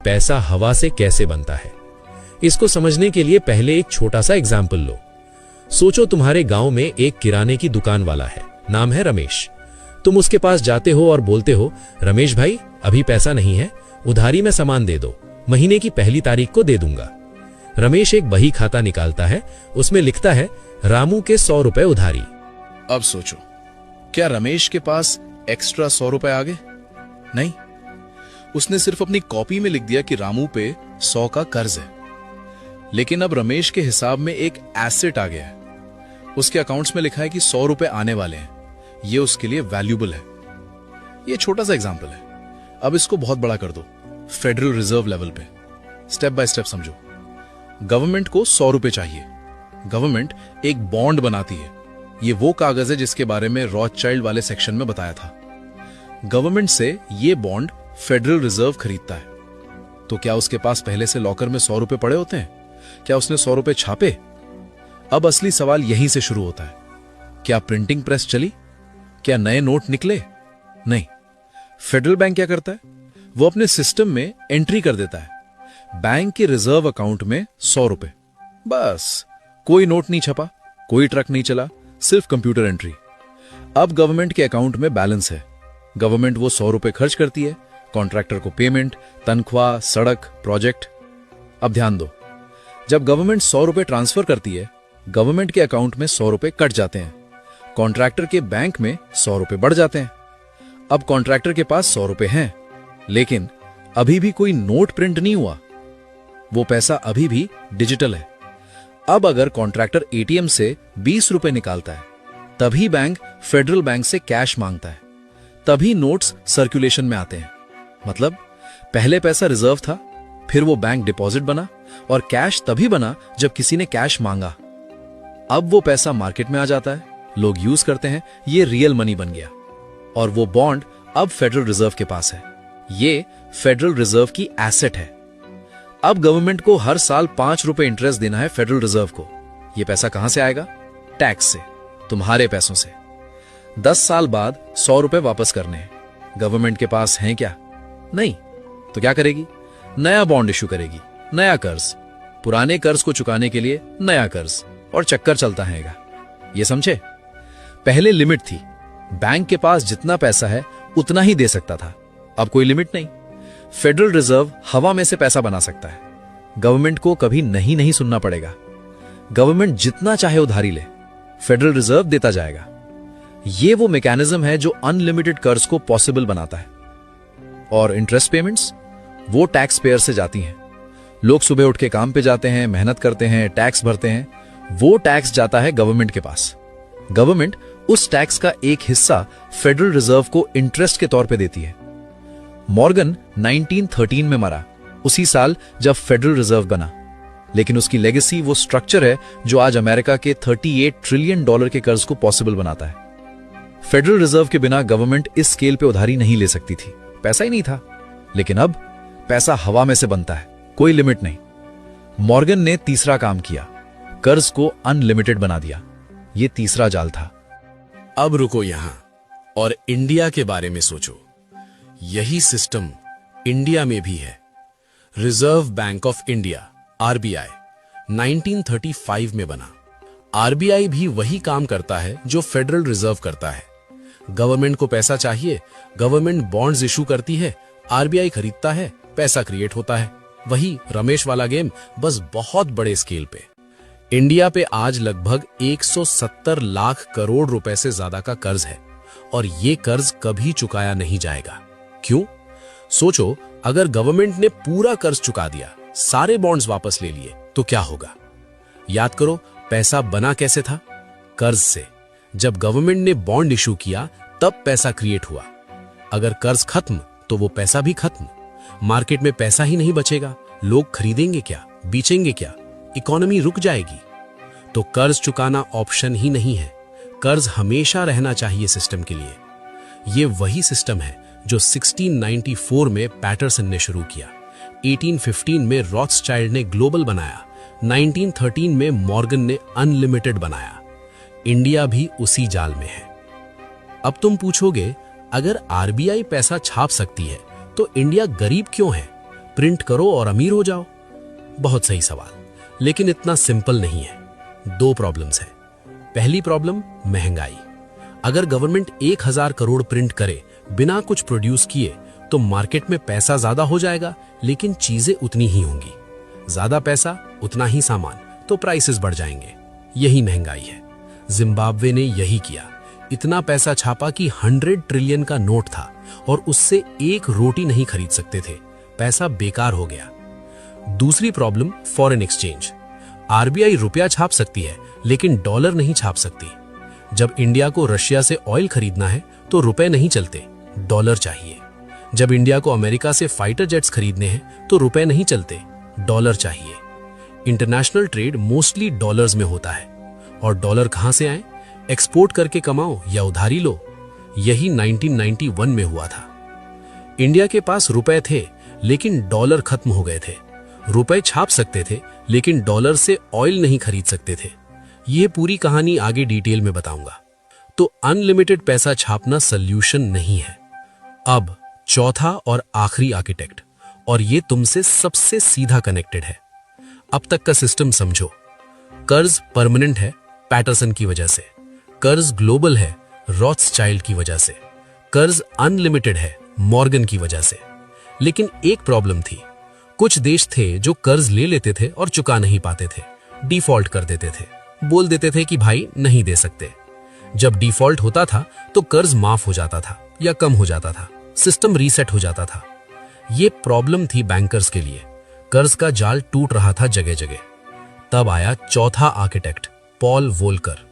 पैसा हवा से कैसे बनता है, इसको समझने के लिए पहले एक छोटा सा एग्जाम्पल लो। सोचो तुम्हारे गांव में एक किराने की दुकान वाला है, नाम है रमेश। तुम उसके पास जाते हो और बोलते हो, रमेश भाई अभी पैसा नहीं है, उधारी में सामान दे दो, महीने की पहली तारीख को दे दूंगा। रमेश एक बही खाता निकालता है, उसमें लिखता है रामू के 100 रुपए उधारी। अब सोचो, क्या रमेश के पास एक्स्ट्रा 100 रुपए आ गए? नहीं, उसने सिर्फ अपनी कॉपी में लिख दिया कि रामू पे 100 का कर्ज है। लेकिन अब रमेश के हिसाब में एक एसेट आ गया है। उसके अकाउंट्स में लिखा है कि 100 रुपए आने वाले हैं, ये उसके लिए वैल्यूबल है। ये छोटा सा एग्जांपल है। अब इसको बहुत बड़ा कर दो, फेडरल रिजर्व लेवल पे। स्टेप बाय स्टेप समझो। गवर्नमेंट को 100 रुपए चाहिए। गवर्नमेंट एक बॉन्ड बनाती है। ये वो कागज है जिसके बारे में रॉथचाइल्ड वाले सेक्शन में बताया था। गवर्नमेंट से ये बॉन्ड फेडरल रिजर्व खरीदता है। तो क्या उसके पास पहले से लॉकर में 100 रुपए पड़े होते हैं? क्या उसने 100 रुपए छापे? अब असली सवाल यहीं से शुरू होता है। क्या प्रिंटिंग प्रेस चली? क्या नए नोट निकले? नहीं। फेडरल बैंक क्या करता है? वो अपने सिस्टम में एंट्री कर देता है, बैंक के रिजर्व अकाउंट में 100 रुपए। बस, कोई नोट नहीं छपा, कोई ट्रक नहीं चला, सिर्फ कंप्यूटर एंट्री। अब गवर्नमेंट के अकाउंट में बैलेंस है। गवर्नमेंट वो 100 रुपए खर्च करती है, कॉन्ट्रैक्टर को पेमेंट, तनख्वाह, सड़क, प्रोजेक्ट। अब ध्यान दो, जब गवर्नमेंट 100 रुपए ट्रांसफर करती है, गवर्नमेंट के अकाउंट में 100 रुपए कट जाते हैं, कॉन्ट्रैक्टर के बैंक में 100 रुपए बढ़ जाते हैं। अब कॉन्ट्रैक्टर के पास 100 रुपए हैं, लेकिन अभी भी कोई नोट प्रिंट नहीं हुआ। वो पैसा अभी भी डिजिटल है। अब अगर कॉन्ट्रैक्टर एटीएम से 20 रुपए निकालता है, तभी बैंक फेडरल बैंक से कैश मांगता है, तभी नोट्स सर्कुलेशन में आते हैं। मतलब पहले पैसा रिजर्व था, फिर वो बैंक डिपॉजिट बना, और कैश तभी बना जब किसी ने कैश मांगा। अब वो पैसा मार्केट में आ जाता है, लोग यूज करते हैं, ये रियल मनी बन गया। और वो बॉन्ड अब फेडरल रिजर्व के पास है। ये फेडरल रिजर्व की एसेट है। अब गवर्नमेंट को हर साल 5 रुपए इंटरेस्ट देना है फेडरल रिजर्व को। ये पैसा कहां से आएगा? टैक्स से, तुम्हारे पैसों से। 10 साल बाद 100 रुपए वापस करने हैं। गवर्नमेंट के पास हैं क्या? नहीं। तो क्या करेगी? नया बॉन्ड इशू करेगी, नया कर्ज, पुराने कर्ज को चुकाने के लिए नया कर्ज, और चक्कर चलता रहेगा। ये समझे? पहले लिमिट थी, बैंक के पास जितना पैसा है उतना ही दे सकता था। अब कोई लिमिट नहीं। फेडरल रिजर्व हवा में से पैसा बना सकता है। गवर्नमेंट को कभी नहीं नहीं सुनना पड़ेगा। गवर्नमेंट जितना चाहे उधारी ले, फेडरल रिजर्व देता जाएगा। ये वो मैकेनिज्म है जो अनलिमिटेड कर्ज को पॉसिबल बनाता है। और इंटरेस्ट पेमेंट्स, वो टैक्स पेयर से जाती हैं। लोग सुबह उठ के काम पे जाते हैं, मेहनत करते हैं, टैक्स भरते हैं। वो टैक्स जाता है गवर्नमेंट के पास। गवर्नमेंट उस टैक्स का एक हिस्सा फेडरल रिजर्व को इंटरेस्ट के तौर पे देती है। मॉर्गन 1913 में मरा, उसी साल जब फेडरल रिजर्व बना। लेकिन उसकी लेगेसी वो स्ट्रक्चर है जो आज अमेरिका के $38 ट्रिलियन के कर्ज को पॉसिबल बनाता है। फेडरल रिजर्व के बिना गवर्नमेंट इस स्केल पे उधारी नहीं ले सकती थी, पैसा ही नहीं था। लेकिन अब पैसा हवा में से बनता है, कोई लिमिट नहीं। मॉर्गन ने तीसरा काम किया, कर्ज को अनलिमिटेड बना दिया। ये तीसरा जाल था। अब रुको यहां और इंडिया के बारे में सोचो। यही सिस्टम इंडिया में भी है। Reserve bank of India, RBI, 1935 में बना। आरबीआई भी वही काम करता है जो फेडरल रिजर्व करता है। गवर्नमेंट को पैसा चाहिए, गवर्नमेंट बॉन्ड्स इशू करती है, आरबीआई खरीदता है, पैसा क्रिएट होता है। वही रमेश वाला गेम, बस बहुत बड़े स्केल पे। इंडिया पे आज लगभग 170 लाख करोड़ रुपए से ज्यादा का कर्ज है, और ये कर्ज कभी चुकाया नहीं जाएगा। क्यों? सोचो, अगर गवर्नमेंट ने पूरा कर्ज चुका दिया, सारे बॉन्ड्स वापस ले लिए, तो क्या होगा? याद करो, पैसा बना कैसे था? कर्ज से। जब गवर्नमेंट ने बॉन्ड इशू किया, तब पैसा क्रिएट हुआ। अगर कर्ज खत्म, तो वो पैसा भी खत्म। मार्केट में पैसा ही नहीं बचेगा, लोग खरीदेंगे क्या, बेचेंगे क्या? इकोनॉमी रुक जाएगी। तो कर्ज चुकाना ऑप्शन ही नहीं है। कर्ज हमेशा रहना चाहिए सिस्टम के लिए। ये वही सिस्टम है जो 1694 में पैटरसन ने शुरू किया, 1815 में रॉथस्चाइल्ड ने ग्लोबल बनाया, 1913 में मॉर्गन ने अनलिमिटेड बनाया। इंडिया भी उसी जाल में है। अब तुम पूछोगे, अगर आरबीआई पैसा छाप सकती है तो इंडिया गरीब क्यों है? प्रिंट करो और अमीर हो जाओ? बहुत सही सवाल, लेकिन इतना सिंपल नहीं है। दो प्रॉब्लम्स हैं। पहली प्रॉब्लम महंगाई। अगर गवर्नमेंट 1000 करोड़ प्रिंट करे बिना कुछ प्रोड्यूस किए तो मार्केट में पैसा ज्यादा हो जाएगा, लेकिन चीजें उतनी ही होंगी। ज्यादा पैसा उतना ही सामान, तो प्राइसेस बढ़ जाएंगे। यही महंगाई है। जिम्बाब्वे ने यही किया। इतना पैसा छापा कि 100 ट्रिलियन का नोट था और उससे एक रोटी नहीं खरीद सकते थे। पैसा बेकार हो गया। दूसरी प्रॉब्लम फॉरेन एक्सचेंज। आरबीआई रुपया छाप सकती है, लेकिन डॉलर नहीं छाप सकती। जब इंडिया को रशिया से ऑयल खरीदना है तो रुपए नहीं चलते, डॉलर चाहिए। जब इंडिया को अमेरिका से फाइटर जेट्स खरीदने हैं तो रुपए नहीं चलते, डॉलर चाहिए। इंटरनेशनल ट्रेड मोस्टली डॉलर्स में होता है, और डॉलर कहां से आए? एक्सपोर्ट करके कमाओ या उधारी लो। यही 1991 में हुआ था। इंडिया के पास रुपए थे, लेकिन डॉलर खत्म हो गए थे। रुपए छाप सकते थे, लेकिन डॉलर से ऑयल नहीं खरीद सकते थे। यह पूरी कहानी आगे डिटेल में बताऊंगा। तो अनलिमिटेड पैसा छापना सल्यूशन नहीं है। अब चौथा और आखिरी आर्किटेक्ट, और ये तुमसे सबसे सीधा कनेक्टेड है। अब तक का सिस्टम समझो। कर्ज परमानेंट है पैटरसन की वजह से। कर्ज ग्लोबल है रॉथस्चाइल्ड की वजह से। कर्ज अनलिमिटेड है मॉर्गन की वजह से। लेकिन एक प्रॉब्लम थी। कुछ देश थे जो कर्ज ले लेते थे और चुका नहीं पाते थे, डिफॉल्ट कर देते थे। बोल देते थे कि भाई नहीं दे सकते। जब डिफॉल्ट होता था तो कर्ज माफ हो जाता था या कम हो जाता था, सिस्टम रीसेट हो जाता था। ये प्रॉब्लम थी बैंकर्स के लिए। कर्ज का जाल टूट रहा था जगह जगह। तब आया चौथा आर्किटेक्ट, पॉल वोल्कर।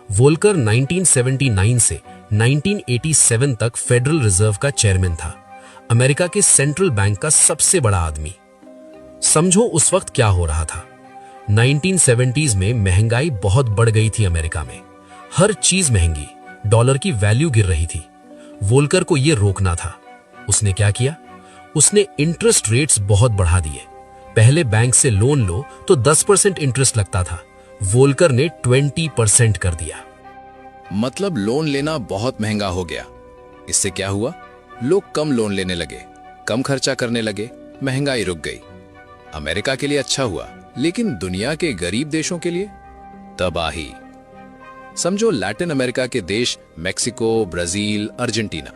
वोल्कर 1979 से 1987 तक फेडरल रिजर्व का चेयरमैन था, अमेरिका के सेंट्रल बैंक का सबसे बड़ा आदमी। समझो उस वक्त क्या हो रहा था। 1970s में महंगाई बहुत बढ़ गई थी अमेरिका में। हर चीज महंगी, डॉलर की वैल्यू गिर रही थी। वोल्कर को यह रोकना था। उसने क्या किया? उसने इंटरेस्ट रेट्स बहुत बढ़ा दिए। पहले बैंक से लोन लो तो 10% इंटरेस्ट लगता था, वोल्कर ने 20% कर दिया। मतलब लोन लेना बहुत महंगा हो गया। इससे क्या हुआ? लोग कम लोन लेने लगे, कम खर्चा करने लगे, महंगाई रुक गई। अमेरिका के लिए अच्छा हुआ, लेकिन दुनिया के गरीब देशों के लिए तबाही। समझो लैटिन अमेरिका के देश मेक्सिको, ब्राजील, अर्जेंटीना।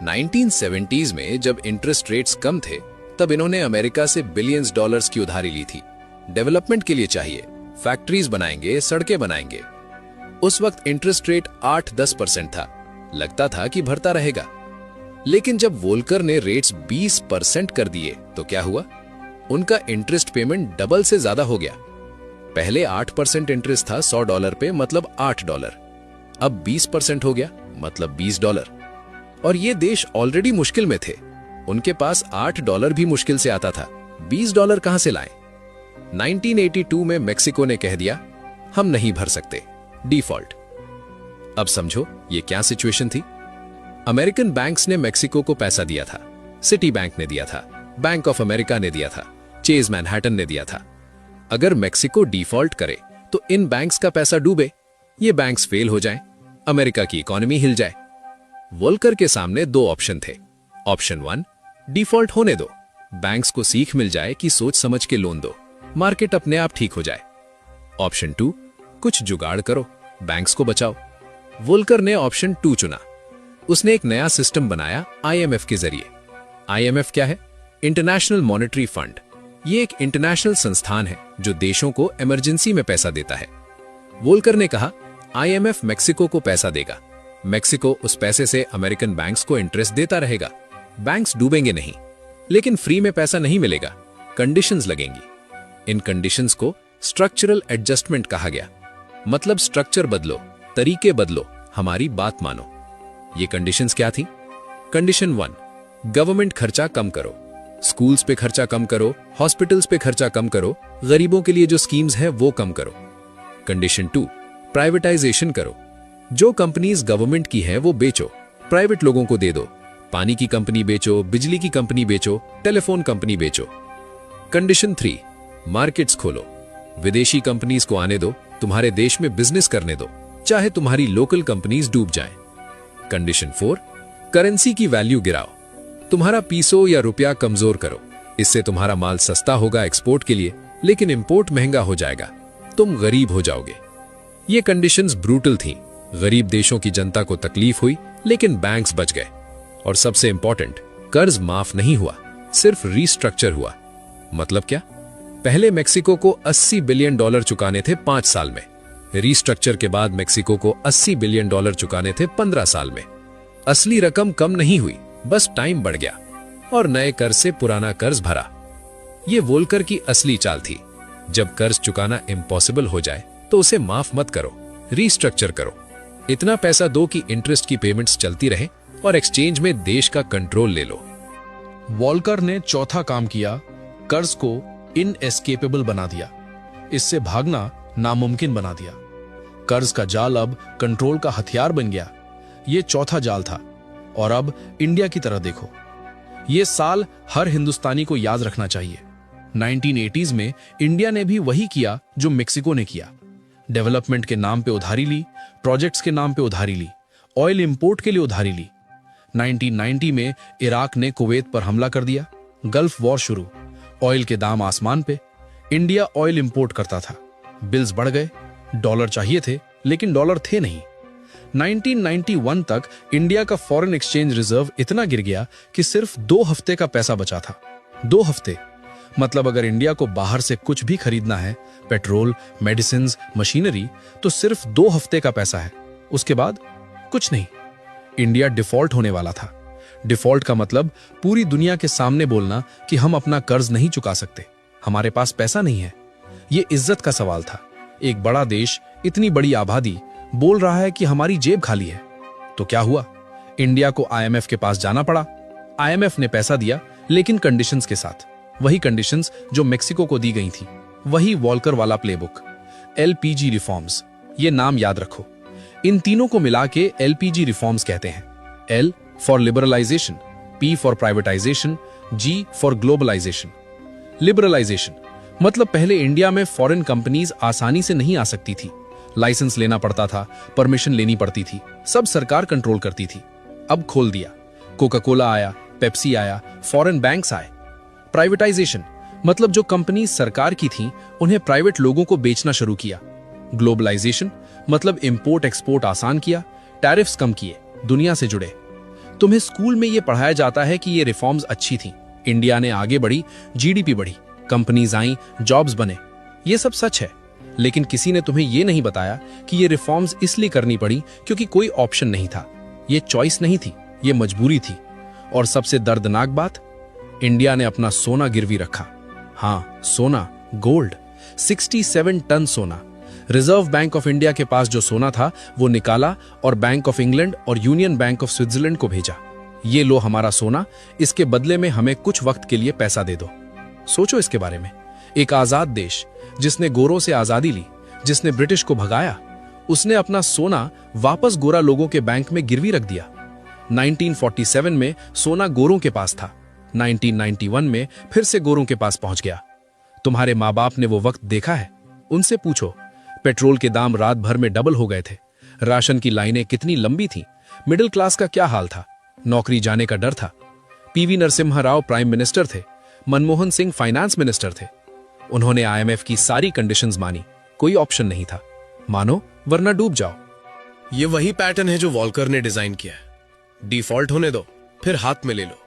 1970s में जब इंटरेस्ट रेट्स कम थे, तब इन्होंने अमेरिका से बिलियंस डॉलर्स की उधारी ली थी। डेवलपमेंट के लिए चाहिए, फैक्ट्रीज बनाएंगे, सड़कें बनाएंगे। उस वक्त इंटरेस्ट रेट 8-10% था। लगता था कि भरता रहेगा। लेकिन जब वोल्कर ने रेट्स 20% कर दिए तो क्या हुआ? उनका इंटरेस्ट पेमेंट डबल से ज्यादा हो गया। पहले 8% इंटरेस्ट था $100 पे, मतलब $8। अब 20% हो गया, मतलब $20। और ये देश ऑलरेडी मुश्किल में थे। उनके पास $8 भी मुश्किल से आता था, $20 कहां से लाएं? 1982 में मेक्सिको ने कह दिया, हम नहीं भर सकते, डिफॉल्ट। अब समझो ये क्या सिचुएशन थी। अमेरिकन बैंक्स ने मेक्सिको को पैसा दिया था। सिटी बैंक ने दिया था, बैंक ऑफ अमेरिका ने दिया था, चेज मैनहट्टन ने दिया था। अगर मेक्सिको डिफॉल्ट करे तो इन बैंक्स का पैसा डूबे, ये बैंक्स फेल हो जाएं, अमेरिका की इकोनॉमी हिल जाए। वोल्कर के सामने दो ऑप्शन थे। ऑप्शन 1, डिफॉल्ट होने दो, बैंक्स को सीख मिल जाए कि सोच समझ के लोन दो, मार्केट अपने आप ठीक हो जाए। ऑप्शन 2, कुछ जुगाड़ करो, बैंक्स को बचाओ। वोल्कर ने ऑप्शन 2 चुना। उसने एक नया सिस्टम बनाया IMF के जरिए। IMF क्या है? International monetary fund. ये एक इंटरनेशनल संस्थान है जो देशों को इमरजेंसी में पैसा देता है। वोल्कर ने कहा, IMF मेक्सिको को पैसा देगा, मेक्सिको उस पैसे से अमेरिकन बैंक्स को इंटरेस्ट देता रहेगा। बैंक्स डूबेंगे नहीं, लेकिन फ्री में पैसा नहीं मिलेगा, कंडीशंस लगेंगी। इन कंडीशंस को स्ट्रक्चरल एडजस्टमेंट कहा गया। मतलब स्ट्रक्चर बदलो, तरीके बदलो, हमारी बात मानो। ये कंडीशंस क्या थी? कंडीशन 1, गवर्नमेंट खर्चा कम करो, स्कूल्स पे खर्चा कम करो, हॉस्पिटल्स पे खर्चा कम करो, गरीबों के लिए जो स्कीम्स हैं वो कम करो। कंडीशन 2, प्राइवेटाइजेशन करो, जो कंपनीज गवर्नमेंट की हैं वो बेचो, प्राइवेट लोगों को दे दो। पानी की कंपनी बेचो, बिजली की कंपनी बेचो, टेलीफोन कंपनी बेचो। कंडीशन 3, मार्केट्स खोलो, विदेशी कंपनीज को आने दो, तुम्हारे देश में बिजनेस करने दो, चाहे तुम्हारी लोकल कंपनीज डूब जाएं। कंडीशन 4, करेंसी की वैल्यू गिराओ, तुम्हारा पीसो या रुपया कमजोर करो, इससे तुम्हारा माल सस्ता होगा एक्सपोर्ट के लिए, लेकिन इंपोर्ट महंगा हो जाएगा, तुम गरीब हो जाओगे। ये कंडीशंस ब्रूटल थीं। गरीब देशों की जनता को तकलीफ हुई, लेकिन बैंक्स बच गए। और सबसे इंपॉर्टेंट, कर्ज माफ नहीं हुआ, सिर्फ रीस्ट्रक्चर हुआ। मतलब क्या? पहले मेक्सिको को $80 बिलियन चुकाने थे 5 साल में। रीस्ट्रक्चर के बाद मेक्सिको को $80 बिलियन चुकाने थे 15 साल में। असली रकम कम नहीं हुई, बस टाइम बढ़ गया और नए कर्ज से पुराना कर्ज भरा। ये वोल्कर की असली चाल थी। जब कर्ज चुकाना इम्पॉसिबल हो जाए तो उसे माफ मत करो, रीस्ट्रक्चर करो। इतना पैसा दो कि इंटरेस्ट की पेमेंट्स चलती रहे और एक्सचेंज में देश का कंट्रोल ले लो। वॉल्कर ने चौथा काम किया, कर्ज को इनएस्केपेबल बना दिया। इससे भागना नामुमकिन बना दिया। कर्ज का जाल अब कंट्रोल का हथियार बन गया। यह चौथा जाल था। और अब इंडिया की तरह देखो। यह साल हर हिंदुस्तानी को याद रखना चाहिए। 1980s में इंडिया ने भी वही किया जो मेक्सिको ने किया। डेवलपमेंट के नाम पे उधारी ली, प्रोजेक्ट्स के नाम पे उधारी ली, ऑयल इंपोर्ट के लिए उधारी ली। 1990 में इराक ने कुवैत पर हमला कर दिया, गल्फ वॉर शुरू, ऑयल के दाम आसमान पे। इंडिया ऑयल इंपोर्ट करता था, बिल्स बढ़ गए, डॉलर चाहिए थे लेकिन डॉलर थे नहीं। 1991 तक इंडिया का फॉरेन एक्सचेंज रिजर्व इतना गिर गया कि सिर्फ 2 हफ्ते का पैसा बचा था। 2 हफ्ते मतलब अगर इंडिया को बाहर से कुछ भी खरीदना है, पेट्रोल, मेडिसिन, मशीनरी, तो सिर्फ 2 हफ्ते का पैसा है। उसके बाद कुछ नहीं। इंडिया डिफॉल्ट होने वाला था। डिफॉल्ट का मतलब पूरी दुनिया के सामने बोलना कि हम अपना कर्ज नहीं चुका सकते, हमारे पास पैसा नहीं है। यह इज्जत का सवाल था। एक बड़ा देश, इतनी बड़ी आबादी, बोल रहा है कि हमारी जेब खाली है। तो क्या हुआ? इंडिया को आईएमएफ के पास जाना पड़ा। आईएमएफ ने पैसा दिया, लेकिन कंडीशंस के साथ। वही कंडीशंस जो मेक्सिको को दी गई थी। वही वॉल्कर वाला प्लेबुक। एलपीजी रिफॉर्म्स, ये नाम याद रखो। इन तीनों को मिला के एलपीजी रिफॉर्म्स कहते हैं। L for liberalisation, P for privatisation, G for globalisation. Liberalisation मतलब पहले इंडिया में फॉरेन कंपनीज आसानी से नहीं आ सकती थी। लाइसेंस लेना पड़ता था, परमिशन लेनी पड़ती थी, सब सरकार कंट्रोल करती थी। अब खोल दिया। कोका कोला आया, पेप्सी आया, फॉरेन बैंक्स आए। प्राइवेटाइजेशन मतलब जो कंपनी सरकार की थी उन्हें प्राइवेट लोगों को बेचना शुरू किया। ग्लोबलाइजेशन मतलब इंपोर्ट एक्सपोर्ट आसान किया, टैरिफ्स कम किए, दुनिया से जुड़े। तुम्हें स्कूल में यह पढ़ाया जाता है कि ये रिफॉर्म्स अच्छी थी, इंडिया ने आगे बढ़ी, जीडीपी बढ़ी, कंपनीज आई, जॉब्स बने। ये सब सच है, लेकिन किसी ने तुम्हें यह नहीं बताया कि ये रिफॉर्म्स इसलिए करनी पड़ी क्योंकि कोई ऑप्शन नहीं था। ये चॉइस नहीं थी, ये मजबूरी थी। और सबसे दर्दनाक बात, इंडिया ने अपना सोना गिरवी रखा। हाँ, सोना, गोल्ड, 67 टन सोना। रिजर्व बैंक ऑफ इंडिया के पास जो सोना था वो निकाला और बैंक ऑफ इंग्लैंड और यूनियन बैंक ऑफ स्विट्जरलैंड को भेजा। ये लो हमारा सोना, इसके बदले में हमें कुछ वक्त के लिए पैसा दे दो। सोचो इसके बारे में। एक आजाद देश जिसने गोरों से आजादी ली, जिसने ब्रिटिश को भगाया, उसने अपना सोना वापस गोरा लोगों के बैंक में गिरवी रख दिया। 1947 में सोना गोरों के पास था, 1991 में फिर से गोरों के पास पहुंच गया। तुम्हारे माँ बाप ने वो वक्त देखा है, उनसे पूछो। पेट्रोल के दाम रात भर में डबल हो गए थे, राशन की लाइनें कितनी लंबी थीं, मिडिल क्लास का क्या हाल था, नौकरी जाने का डर था। PV Narasimha Rao prime minister थे, मनमोहन सिंह फाइनेंस मिनिस्टर थे। उन्होंने आईएमएफ की सारी कंडीशंस मानी, कोई ऑप्शन नहीं था। मानो वरना डूब जाओ। ये वही पैटर्न है जो वॉल्कर ने डिजाइन किया है। डिफॉल्ट होने दो, फिर हाथ में ले लो,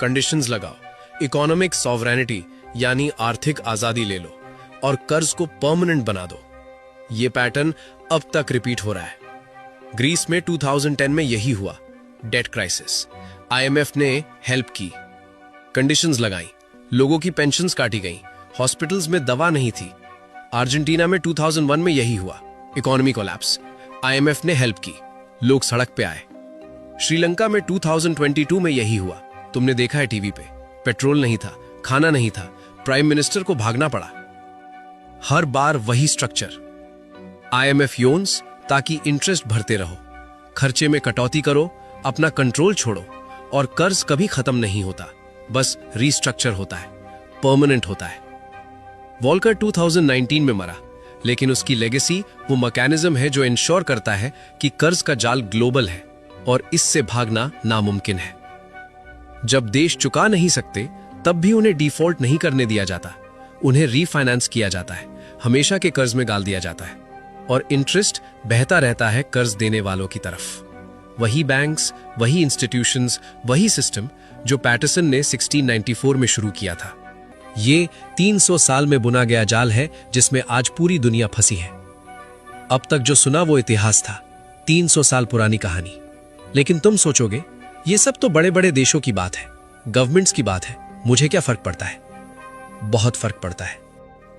कंडीशंस लगाओ, इकोनॉमिक सॉवरेनिटी यानी आर्थिक आजादी ले लो और कर्ज को परमानेंट बना दो। ये पैटर्न अब तक रिपीट हो रहा है। ग्रीस में 2010 में यही हुआ, डेट क्राइसिस। आईएमएफ ने हेल्प की, कंडीशंस लगाई, लोगों की पेंशन्स काटी गई, हॉस्पिटल्स में दवा नहीं थी। अर्जेंटीना में 2001 में यही हुआ, इकोनॉमी कोलैप्स। आईएमएफ ने हेल्प की, लोग सड़क पे आए। श्रीलंका में 2022 में यही हुआ, तुमने देखा है टीवी पे। पेट्रोल नहीं था, खाना नहीं था, प्राइम मिनिस्टर को भागना पड़ा। हर बार वही स्ट्रक्चर। आईएमएफ योन्स ताकि इंटरेस्ट भरते रहो, खर्चे में कटौती करो, अपना कंट्रोल छोड़ो। और कर्ज कभी खत्म नहीं होता, बस रीस्ट्रक्चर होता है, परमानेंट होता है। वॉल्कर 2019 में मरा, लेकिन उसकी लेगेसी वो मैकेनिज्म है जो इंश्योर करता है कि कर्ज का जाल ग्लोबल है और इससे भागना नामुमकिन है। जब देश चुका नहीं सकते तब भी उन्हें डिफॉल्ट नहीं करने दिया जाता, उन्हें रीफाइनेंस किया जाता है, हमेशा के कर्ज में डाल दिया जाता है और इंटरेस्ट बहता रहता है कर्ज देने वालों की तरफ। वही बैंक्स, वही इंस्टीट्यूशंस, वही सिस्टम जो पैटरसन ने 1694 में शुरू किया था। ये 300 साल में बुना गया जाल है जिसमें आज पूरी दुनिया फंसी है। अब तक जो सुना वो इतिहास था, 300 साल पुरानी कहानी। लेकिन तुम सोचोगे ये सब तो बड़े बड़े देशों की बात है, गवर्नमेंट्स की बात है, मुझे क्या फर्क पड़ता है? बहुत फर्क पड़ता है।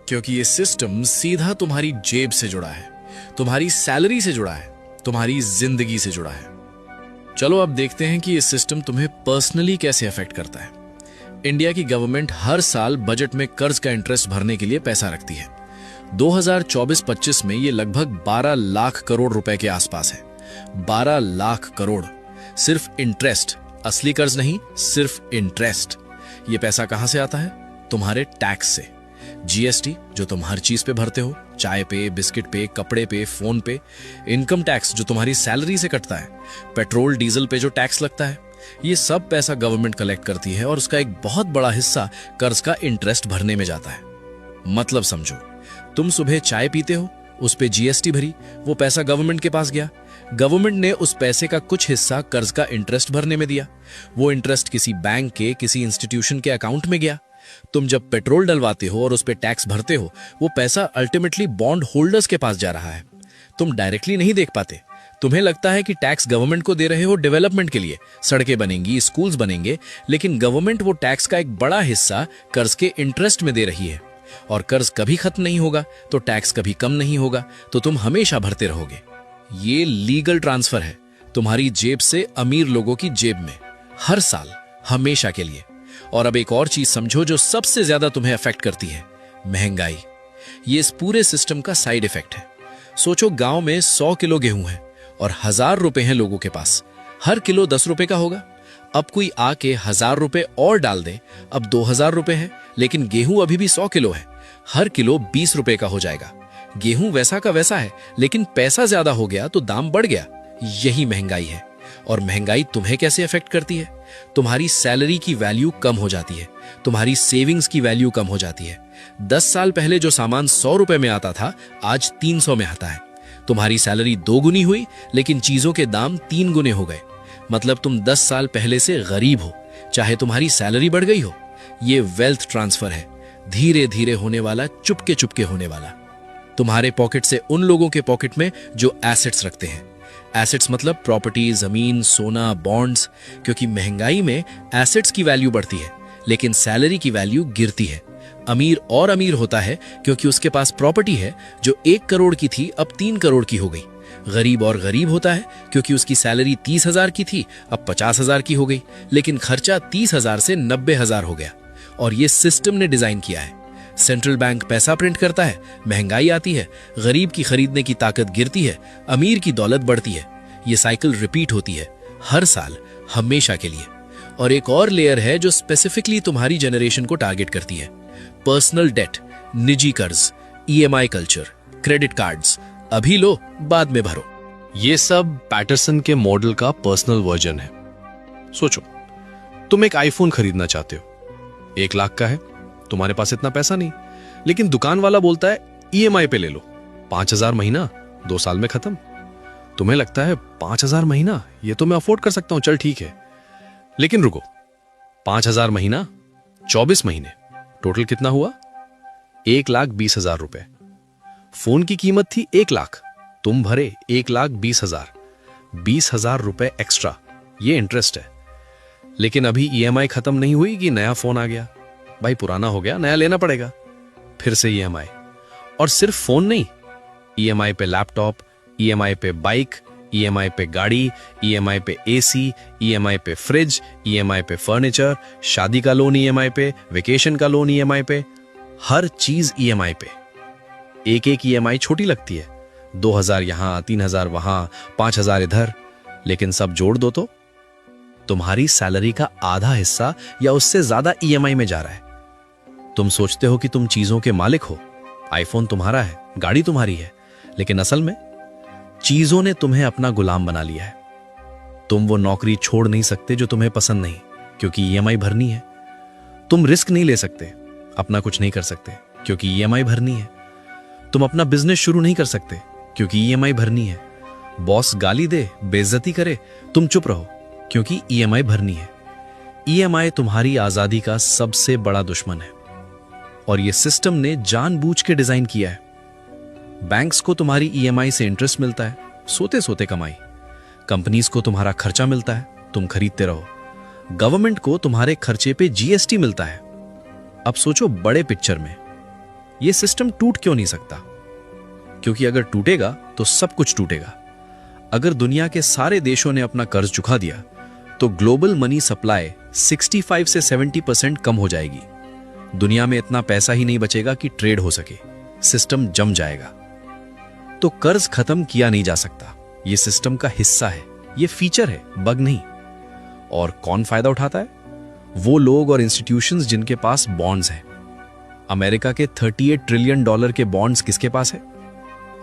क्योंकि ये सिस्टम सीधा तुम्हारी जेब से जुड़ा है, तुम्हारी सैलरी से जुड़ा है, तुम्हारी जिंदगी से जुड़ा है। चलो अब देखते हैं कि ये सिस्टम तुम्हें पर्सनली कैसे अफेक्ट करता है। इंडिया की गवर्नमेंट हर साल बजट में कर्ज का इंटरेस्ट भरने के लिए पैसा रखती है। 2024-25 में ये लगभग 12 लाख करोड़ रुपए के आसपास है। 12 लाख करोड़ सिर्फ इंटरेस्ट, असली कर्ज नहीं, सिर्फ इंटरेस्ट। ये पैसा कहां से आता है? तुम्हारे टैक्स से। जीएसटी जो तुम हर चीज पे भरते हो, चाय पे, बिस्किट पे, कपड़े पे, फोन पे। इनकम टैक्स जो तुम्हारी सैलरी से कटता है। पेट्रोल डीजल पे जो टैक्स लगता है, ये सब पैसा गवर्नमेंट कलेक्ट करती है और उसका एक बहुत बड़ा हिस्सा कर्ज का इंटरेस्ट भरने में जाता है। मतलब समझो, तुम सुबह चाय पीते हो, उस पे जीएसटी भरी, वो पैसा गवर्नमेंट के पास गया, गवर्नमेंट ने उस पैसे का कुछ हिस्सा कर्ज का इंटरेस्ट भरने में दिया, वो इंटरेस्ट किसी बैंक के, किसी इंस्टीट्यूशन के अकाउंट में गया। तुम जब पेट्रोल डलवाते हो और उस पे टैक्स भरते हो, वो पैसा अल्टीमेटली बॉन्ड होल्डर्स के पास जा रहा है। तुम डायरेक्टली नहीं देख पाते, तुम्हें लगता है कि टैक्स गवर्नमेंट को दे रहे हो डेवलपमेंट के लिए, सड़कें बनेंगी, स्कूल्स बनेंगे, लेकिन गवर्नमेंट वो टैक्स का एक बड़ा हिस्सा कर्ज के इंटरेस्ट में दे रही है। और कर्ज कभी खत्म नहीं होगा तो टैक्स कभी कम नहीं होगा, तो तुम हमेशा भरते रहोगे। ये लीगल ट्रांसफर है तुम्हारी जेब से अमीर लोगों की जेब में, हर साल, हमेशा के लिए। और अब एक और चीज समझो जो सबसे ज्यादा तुम्हें अफेक्ट करती है, महंगाई। ये इस पूरे सिस्टम का साइड इफेक्ट है। सोचो, गांव में 100 किलो गेहूं है और 1000 रुपए हैं लोगों के पास, हर किलो 10 रुपए का होगा। अब कोई आके 1000 रुपए और डाल दे, अब 2000 रुपए है, लेकिन गेहूं अभी भी 100 किलो है, हर किलो 20 रुपए का हो जाएगा। गेहूं वैसा का वैसा है, लेकिन पैसा ज्यादा हो गया तो दाम बढ़ गया। यही महंगाई है। और महंगाई तुम्हें कैसे अफेक्ट करती है? तुम्हारी सैलरी की वैल्यू कम हो जाती है, तुम्हारी सेविंग्स की वैल्यू कम हो जाती है। 10 साल पहले जो सामान 100 रुपए में आता था, आज 300 में आता है। तुम्हारी सैलरी 2 गुनी हुई, लेकिन चीजों के दाम 3 गुने हो गए। मतलब तुम 10 साल पहले से गरीब हो, चाहे तुम्हारी सैलरी बढ़ गई हो। ये वेल्थ ट्रांसफर है, धीरे धीरे होने वाला, चुपके चुपके होने वाला। तुम्हारे पॉकेट से उन लोगों के पॉकेट में जो एसेट्स रखते हैं। एसेट्स मतलब प्रॉपर्टी, जमीन, सोना, बॉन्ड्स। क्योंकि महंगाई में एसेट्स की वैल्यू बढ़ती है, लेकिन सैलरी की वैल्यू गिरती है। अमीर और अमीर होता है क्योंकि उसके पास प्रॉपर्टी है जो 1 करोड़ की थी, अब 3 करोड़ की हो गई। गरीब और गरीब होता है क्योंकि उसकी सैलरी 30,000 की थी, अब 50,000 की हो गई, लेकिन खर्चा 30,000 से 90,000 हो गया। और ये सिस्टम ने डिजाइन किया है। सेंट्रल बैंक पैसा प्रिंट करता है, महंगाई आती है, गरीब की खरीदने की ताकत गिरती है, अमीर की दौलत बढ़ती है। ये साइकिल रिपीट होती है हर साल, हमेशा के लिए। और एक और लेयर है जो स्पेसिफिकली तुम्हारी जनरेशन को टारगेट करती है, पर्सनल डेट, निजी कर्ज, ईएमआई कल्चर, क्रेडिट कार्ड्स। अभी लो, बाद में भरो। ये सब पैटरसन के मॉडल का पर्सनल वर्जन है। सोचो, तुम एक आईफोन खरीदना चाहते हो, 1 लाख का है, तुम्हारे पास इतना पैसा नहीं, लेकिन दुकान वाला बोलता है ईएमआई पे ले लो, 5,000 महीना, 2 साल में खत्म। तुम्हें लगता है 5,000 महीना, ये तो मैं अफोर्ड कर सकता हूं, चल ठीक है। लेकिन रुको, 5,000 महीना, 24 महीने, टोटल कितना हुआ? 1,20,000 रुपए। फोन की कीमत थी 1 लाख, तुम भरे 1,20,000, 20,000 रुपए एक्स्ट्रा। ये इंटरेस्ट है। लेकिन अभी ईएमआई खत्म नहीं हुई कि नया फोन आ गया, भाई पुराना हो गया, नया लेना पड़ेगा। फिर से ईएमआई। और सिर्फ फोन नहीं, ईएमआई पे लैपटॉप, ईएमआई पे बाइक, ईएमआई पे गाड़ी, ईएमआई पे एसी, ईएमआई पे फ्रिज, ईएमआई पे फर्नीचर, शादी का लोन ईएमआई पे, वेकेशन का लोन ईएमआई पे, हर चीज ईएमआई पे। एक एक ईएमआई छोटी लगती है, 2,000 यहां, 3,000 वहां, 5,000 इधर, लेकिन सब जोड़ दो तो तुम्हारी सैलरी का आधा हिस्सा या उससे ज्यादा ईएमआई में जा रहा है। तुम सोचते हो कि तुम चीजों के मालिक हो, आईफोन तुम्हारा है, गाड़ी तुम्हारी है, लेकिन असल में चीजों ने तुम्हें अपना गुलाम बना लिया है। तुम वो नौकरी छोड़ नहीं सकते जो तुम्हें पसंद नहीं, क्योंकि ईएमआई भरनी है। तुम रिस्क नहीं ले सकते, अपना कुछ नहीं कर सकते क्योंकि ईएमआई भरनी है। तुम अपना बिजनेस शुरू नहीं कर सकते क्योंकि ईएमआई भरनी है। बॉस गाली दे, बेइज्जती करे, तुम चुप रहो क्योंकि ईएमआई भरनी है। ईएमआई तुम्हारी आजादी का सबसे बड़ा दुश्मन है और यह सिस्टम ने जानबूझ के डिजाइन किया है। बैंक्स को तुम्हारी ईएमआई से इंटरेस्ट मिलता है, सोते सोते कमाई। कंपनीज को तुम्हारा खर्चा मिलता है, तुम खरीदते रहो। गवर्नमेंट को तुम्हारे खर्चे पे जीएसटी मिलता है। अब सोचो बड़े पिक्चर में, यह सिस्टम टूट क्यों नहीं सकता? क्योंकि अगर टूटेगा तो सब कुछ टूटेगा। अगर दुनिया के सारे देशों ने अपना कर्ज चुका दिया तो ग्लोबल मनी सप्लाई 65 से 70% कम हो जाएगी। दुनिया में इतना पैसा ही नहीं बचेगा कि ट्रेड हो सके, सिस्टम जम जाएगा। तो कर्ज खत्म किया नहीं जा सकता, यह सिस्टम का हिस्सा है, यह फीचर है, बग नहीं। और कौन फायदा उठाता है? वो लोग और इंस्टीट्यूशंस जिनके पास बॉन्ड्स हैं। अमेरिका के $38 ट्रिलियन के बॉन्ड्स किसके पास है?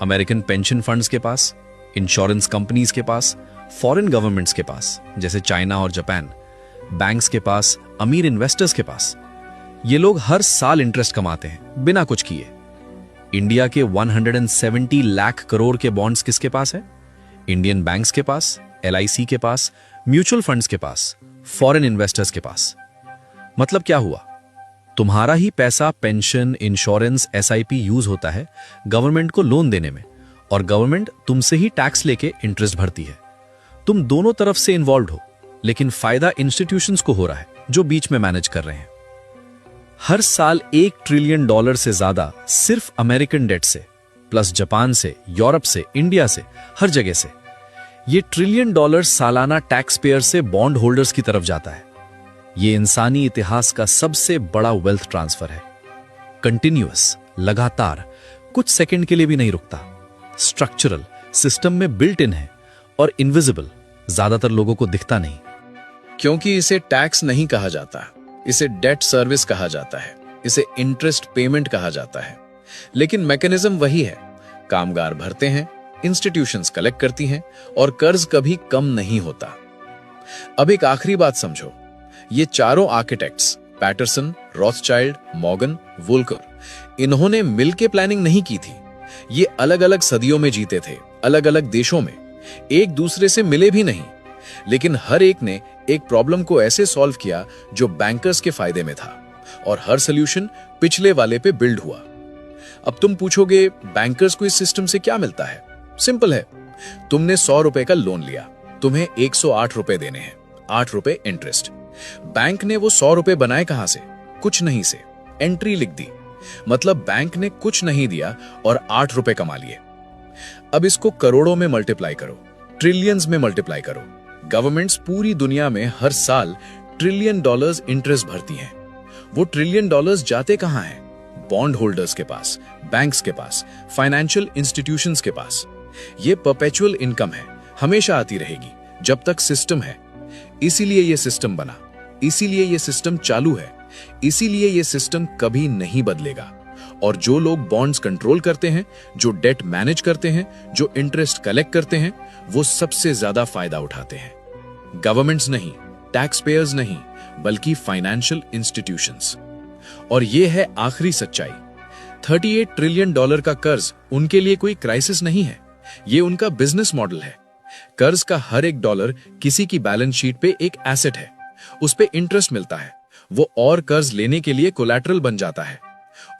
अमेरिकन पेंशन फंड्स के पास, इंश्योरेंस कंपनीज के पास, फॉरेन गवर्नमेंट्स के पास जैसे चाइना और जापान, बैंक्स के पास, अमीर इन्वेस्टर्स के पास। ये लोग हर साल इंटरेस्ट कमाते हैं बिना कुछ किए। इंडिया के 170 लाख करोड़ के बॉन्ड्स किसके पास है? इंडियन बैंक्स के पास, LIC के पास, म्यूचुअल फंड्स के पास, फॉरेन इन्वेस्टर्स के पास। मतलब क्या हुआ? तुम्हारा ही पैसा पेंशन, इंश्योरेंस, SIP यूज होता है गवर्नमेंट को लोन देने में, और गवर्नमेंट तुमसे ही टैक्स लेके इंटरेस्ट भरती है। तुम दोनों तरफ से इन्वॉल्व हो, लेकिन फायदा इंस्टीट्यूशंस को हो रहा है जो बीच में मैनेज कर रहे हैं। हर साल $1 ट्रिलियन से ज्यादा सिर्फ अमेरिकन डेट से, प्लस जापान से, यूरोप से, इंडिया से, हर जगह से। ये $1 ट्रिलियन सालाना टैक्स पेयर से बॉन्ड होल्डर्स की तरफ जाता है। ये इंसानी इतिहास का सबसे बड़ा वेल्थ ट्रांसफर है। कंटिन्यूअस, लगातार, कुछ सेकंड के लिए भी नहीं रुकता। स्ट्रक्चरल, सिस्टम में बिल्ट इन है, और इनविजिबल, ज्यादातर लोगों को दिखता नहीं। क्योंकि इसे टैक्स नहीं कहा जाता, इसे डेट सर्विस कहा जाता है, इसे इंटरेस्ट पेमेंट कहा जाता है। लेकिन मैकेनिज्म वही है। कामगार भरते हैं, इंस्टीट्यूशंस कलेक्ट करती हैं, और कर्ज कभी कम नहीं होता। अब एक आखिरी बात समझो, ये चारों architects, Patterson, Rothschild, Morgan, Volcker, इन्होंने मिलके प्लानिंग नहीं की थी। ये अलग अलग सदियों में जीते थे, अलग अलग देशों में, एक दूसरे से मिले भी नहीं, लेकिन हर एक ने एक प्रॉब्लम को ऐसे सॉल्व किया जो बैंकर्स के फायदे में था, और हर सॉल्यूशन पिछले वाले पे बिल्ड हुआ। अब तुम पूछोगे बैंकर्स को इस सिस्टम से क्या मिलता है? सिंपल है, तुमने ₹100 का लोन लिया, तुम्हें ₹108 देने हैं, ₹8 इंटरेस्ट। बैंक ने वो ₹100 बनाए कहां से? कुछ नहीं से, एंट्री लिख दी। मतलब बैंक ने कुछ नहीं दिया और ₹8 कमा लिए। अब इसको करोड़ों में मल्टीप्लाई करो, ट्रिलियंस में मल्टीप्लाई करो। गवर्नमेंट्स पूरी दुनिया में हर साल $1 ट्रिलियन इंटरेस्ट भरती हैं। वो $1 ट्रिलियन जाते कहां हैं? बॉन्ड होल्डर्स के पास, बैंक्स के पास, फाइनेंशियल इंस्टीट्यूशंस के पास। ये परपेचुअल इनकम है, हमेशा आती रहेगी जब तक सिस्टम है। इसीलिए ये सिस्टम बना, इसीलिए ये सिस्टम चालू है, इसीलिए ये सिस्टम कभी नहीं बदलेगा। और जो लोग बॉन्ड्स कंट्रोल करते हैं, जो डेट मैनेज करते हैं, जो इंटरेस्ट कलेक्ट करते हैं, वो सबसे ज्यादा फायदा उठाते हैं। गवर्नमेंट्स नहीं, टैक्स पेयर्स नहीं, बल्कि फाइनेंशियल इंस्टीट्यूशंस। और ये है आखिरी सच्चाई, $38 ट्रिलियन का कर्ज उनके लिए कोई क्राइसिस नहीं है, ये उनका बिजनेस मॉडल है। कर्ज का हर एक डॉलर किसी की बैलेंस शीट पे एक एसेट है, उस पे इंटरेस्ट मिलता है, वो और कर्ज लेने के लिए कोलैटरल बन जाता है।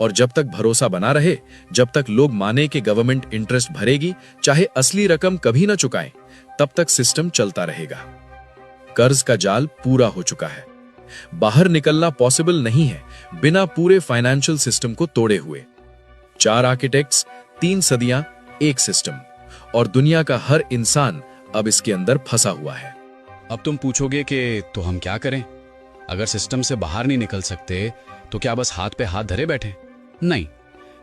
और जब तक भरोसा बना रहे, जब तक लोग माने कि गवर्नमेंट इंटरेस्ट भरेगी, चाहे असली रकम कभी ना चुकाएं, तब तक सिस्टम चलता रहेगा। कर्ज का जाल पूरा हो चुका है, बाहर निकलना पॉसिबल नहीं है बिना पूरे फाइनेंशियल सिस्टम को तोड़े हुए। 4 आर्किटेक्ट्स, 3 सदियां, एक सिस्टम, और दुनिया का हर इंसान अब इसके अंदर फंसा हुआ है। अब तुम पूछोगे कि तो हम क्या करें? अगर सिस्टम से बाहर नहीं निकल सकते तो क्या बस हाथ पे हाथ धरे बैठे? नहीं,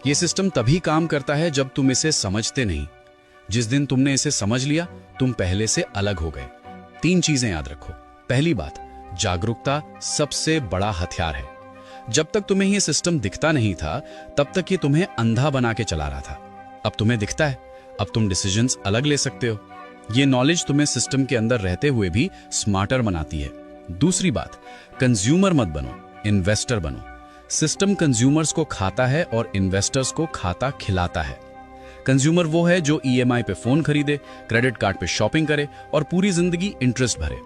ये सिस्टम तभी काम करता है जब तुम इसे समझते नहीं। जिस दिन तुमने इसे समझ लिया, तुम पहले से अलग हो गए। 3 चीजें याद रखो। पहली बात, जागरूकता सबसे बड़ा हथियार है। जब तक तुम्हें ये सिस्टम दिखता नहीं था, तब तक ये तुम्हें अंधा बना के चला रहा था। अब तुम्हें दिखता है, अब तुम डिसीजंस अलग ले सकते हो। ये नॉलेज तुम्हें सिस्टम के अंदर रहते हुए भी स्मार्टर बनाती है। दूसरी बात, कंज्यूमर मत बनो, इन्वेस्टर बनो। सिस्टम कंज्यूमर्स को खाता है और इन्वेस्टर्स को खाता खिलाता है। कंज्यूमर वो है जो ईएमआई पे फोन खरीदे, क्रेडिट कार्ड पे शॉपिंग करे और पूरी जिंदगी इंटरेस्ट भरे।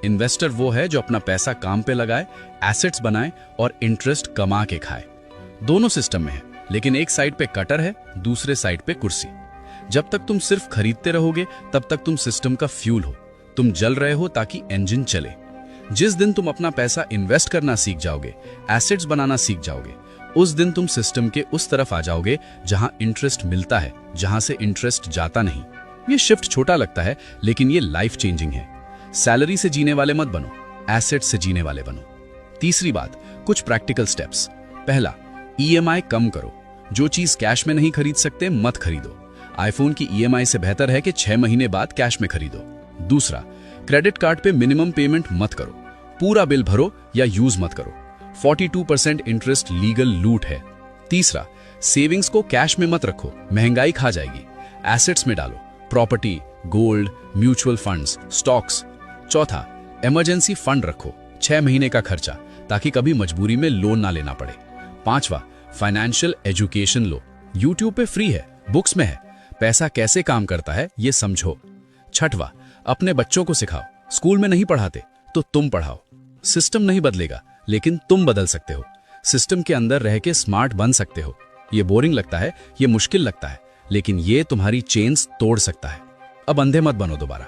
इन्वेस्टर वो है जो अपना पैसा काम पे लगाए, एसेट्स बनाए और इंटरेस्ट कमा के खाए। दोनों सिस्टम में है, लेकिन एक साइड पे कटर है, दूसरे साइड पे कुर्सी। जब तक तुम सिर्फ खरीदते रहोगे तब तक तुम सिस्टम का फ्यूल हो। तुम जल रहे हो ताकि इंजन चले। जिस दिन तुम अपना पैसा इन्वेस्ट करना सीख जाओगे, एसेट्स बनाना सीख जाओगे, उस दिन तुम सिस्टम के उस तरफ आ जाओगे जहां इंटरेस्ट मिलता है, जहां से इंटरेस्ट जाता नहीं। ये शिफ्ट छोटा लगता है, लेकिन ये लाइफ चेंजिंग है। सैलरी से जीने वाले मत बनो, एसेट से जीने वाले बनो। तीसरी बात, कुछ प्रैक्टिकल स्टेप्स। पहला, ईएमआई कम करो। जो चीज कैश में नहीं खरीद सकते मत खरीदो। आईफोन की ईएमआई से बेहतर है कि 6 महीने बाद कैश में खरीदो। दूसरा, क्रेडिट कार्ड पे मिनिमम पेमेंट मत करो। पूरा बिल भरो या यूज मत करो। 42% इंटरेस्ट लीगल लूट है। तीसरा, सेविंग्स को कैश में मत रखो, महंगाई खा जाएगी। एसेट्स में डालो, property, gold, mutual funds, stocks. चौथा, इमरजेंसी फंड रखो, 6 महीने का खर्चा, ताकि कभी मजबूरी में लोन ना लेना पड़े। पांचवा, फाइनेंशियल एजुकेशन लो। यूट्यूब पे फ्री है, बुक्स में है। पैसा कैसे काम करता है ये समझो। छठवा, अपने बच्चों को सिखाओ। स्कूल में नहीं पढ़ाते तो तुम पढ़ाओ। सिस्टम नहीं बदलेगा, लेकिन तुम बदल सकते हो। सिस्टम के अंदर रह के स्मार्ट बन सकते हो। ये बोरिंग लगता है, ये मुश्किल लगता है, लेकिन ये तुम्हारी चेन्स तोड़ सकता है। अब अंधे मत बनो दोबारा।